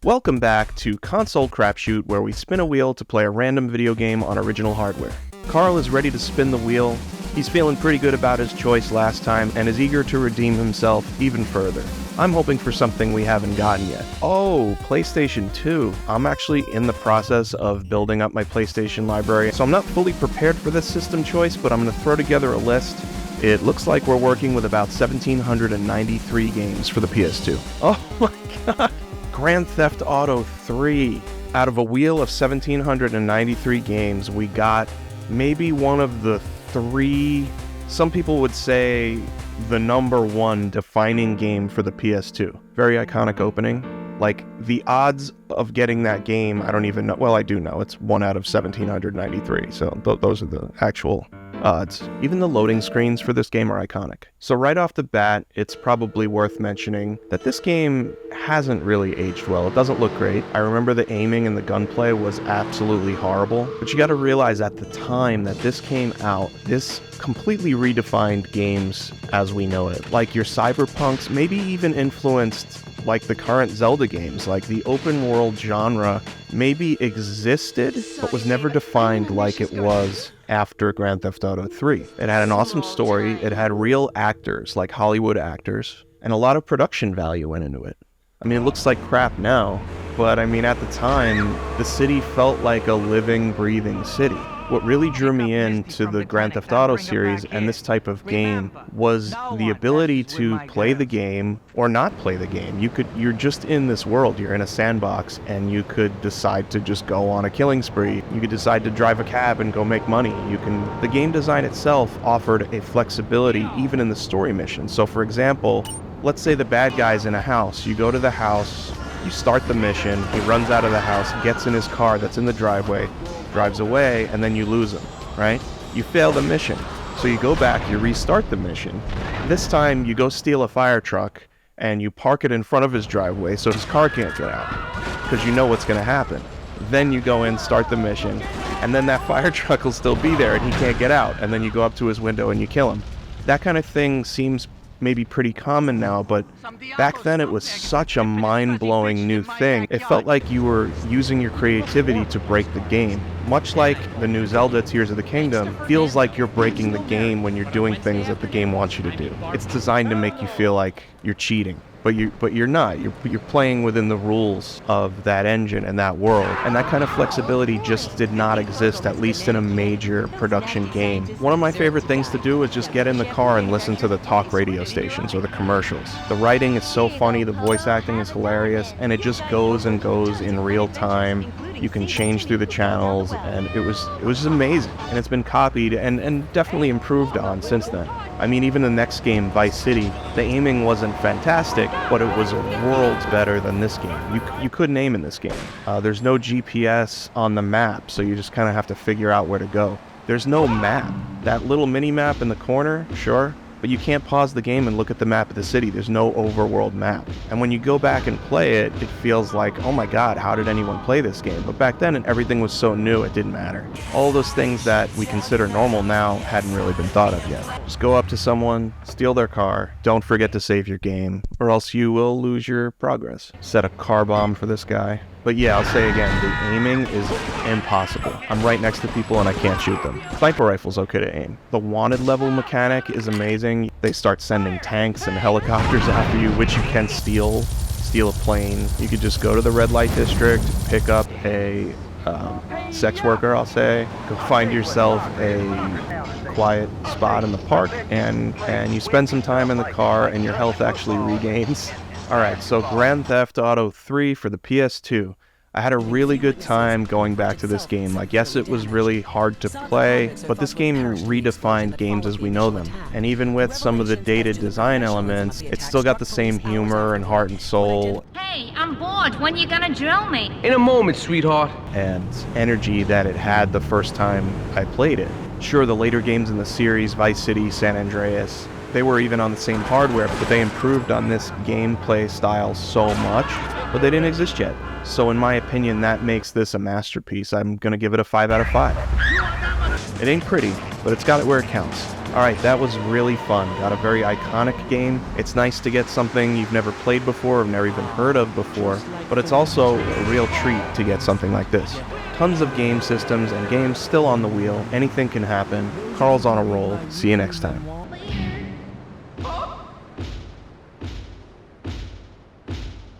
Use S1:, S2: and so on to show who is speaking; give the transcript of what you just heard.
S1: Welcome back to Console Crapshoot, where we spin a wheel to play a random video game on original hardware. Carl is ready to spin the wheel. He's feeling pretty good about his choice last time and is eager to redeem himself even further. I'm hoping for something we haven't gotten yet. Oh, PlayStation 2. I'm actually in the process of building up my PlayStation library, so I'm not fully prepared for this system choice, but I'm going to throw together a list. It looks like we're working with about 1,793 games for the PS2. Oh my god! Grand Theft Auto 3. Out of a wheel of 1,793 games, we got maybe one of the three, some people would say the number one defining game for the PS2. Very iconic opening. Like, the odds of getting that game, I don't even know. Well, I do know. It's 1 out of 1,793, so those are the actual odds. Even the loading screens for this game are iconic. So right off the bat, it's probably worth mentioning that this game hasn't really aged well. It doesn't look great. I remember the aiming and the gunplay was absolutely horrible. But you gotta realize at the time that this came out, this completely redefined games as we know it. Like your Cyberpunks, maybe even influenced like the current Zelda games. Like the open world genre maybe existed, but was never defined like it was after Grand Theft Auto 3. It had an awesome story, it had real actors, like Hollywood actors, and a lot of production value went into it. I mean, it looks like crap now, but I mean, at the time, the city felt like a living, breathing city. What really drew me into the Grand Theft Auto series and this type of game was the ability to play the game or not play the game. You're just in this world, you're in a sandbox, and you could decide to just go on a killing spree. You could decide to drive a cab and go make money. The game design itself offered a flexibility even in the story missions. So for example, let's say the bad guy's in a house. You go to the house, you start the mission, he runs out of the house, gets in his car that's in the driveway, drives away, and then you lose him, right? You fail the mission. So you go back, you restart the mission. This time you go steal a fire truck and you park it in front of his driveway so his car can't get out, because you know what's going to happen. Then you go in, start the mission, and then that fire truck will still be there and he can't get out, and then you go up to his window and you kill him. That kind of thing seems maybe pretty common now, but back then it was such a mind-blowing new thing. It felt like you were using your creativity to break the game. Much like the new Zelda Tears of the Kingdom, feels like you're breaking the game when you're doing things that the game wants you to do. It's designed to make you feel like you're cheating. But you're not. You're playing within the rules of that engine and that world. And that kind of flexibility just did not exist, at least in a major production game. One of my favorite things to do is just get in the car and listen to the talk radio stations or the commercials. The writing is so funny, the voice acting is hilarious, and it just goes and goes in real time. You can change through the channels, and it was just amazing. And it's been copied and definitely improved on since then. I mean, even the next game, Vice City, the aiming wasn't fantastic, but it was worlds better than this game. You couldn't aim in this game. There's no GPS on the map, so you just kind of have to figure out where to go. There's no map. That little mini-map in the corner, sure, but you can't pause the game and look at the map of the city. There's no overworld map. And when you go back and play it, it feels like, oh my god, how did anyone play this game? But back then, everything was so new, it didn't matter. All those things that we consider normal now hadn't really been thought of yet. Just go up to someone, steal their car, don't forget to save your game, or else you will lose your progress. Set a car bomb for this guy. But yeah, I'll say again, the aiming is impossible. I'm right next to people and I can't shoot them. Sniper rifle's okay to aim. The wanted level mechanic is amazing. They start sending tanks and helicopters after you, which you can steal a plane. You could just go to the red light district, pick up a sex worker, I'll say, go find yourself a quiet spot in the park, and you spend some time in the car and your health actually regains. Alright, so Grand Theft Auto 3 for the PS2. I had a really good time going back to this game. Like, yes, it was really hard to play, but this game redefined games as we know them. And even with some of the dated design elements, it still got the same humor and heart and soul.
S2: Hey, I'm bored. When you gonna drill me?
S3: In a moment, sweetheart.
S1: And energy that it had the first time I played it. Sure, the later games in the series, Vice City, San Andreas, they were even on the same hardware, but they improved on this gameplay style so much, but they didn't exist yet. So in my opinion, that makes this a masterpiece. I'm gonna give it a 5 out of 5. It ain't pretty, but it's got it where it counts. Alright, that was really fun. Got a very iconic game. It's nice to get something you've never played before or never even heard of before, but it's also a real treat to get something like this. Tons of game systems and games still on the wheel. Anything can happen. Carl's on a roll. See you next time.